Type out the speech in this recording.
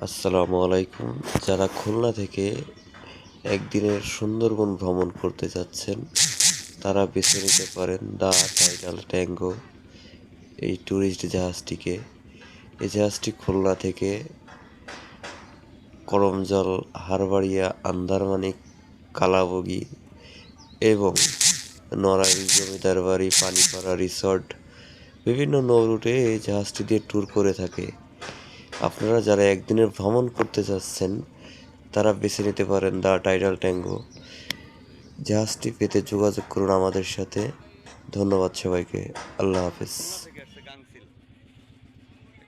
আসসালামু আলাইকুম। যারা খুলনা থেকে একদিনের সুন্দরবন ভ্রমণ করতে যাচ্ছেন, তারা বেছে নিতে পারেন দ্য টাইটাল ট্যাঙ্গো এই ট্যুরিস্ট জাহাজটিকে। এই জাহাজটি খুলনা থেকে করমজল, হারবাড়িয়া, আন্দারমানিক, কালাবগি এবং নড়াইল জমিদার বাড়ি, পানিপাড়া রিসর্ট বিভিন্ন নৌ রুটে এই জাহাজটি দিয়ে ট্যুর করে থাকে। আপনারা যারা একদিনের ভ্রমণ করতে যাচ্ছেন, তারা বেছে নিতে পারেন দ্য টাইটাল ট্যাঙ্গো জাহাজটি পেতে যোগাযোগ করুন আমাদের সাথে। ধন্যবাদ সবাইকে। আল্লাহ হাফেজ।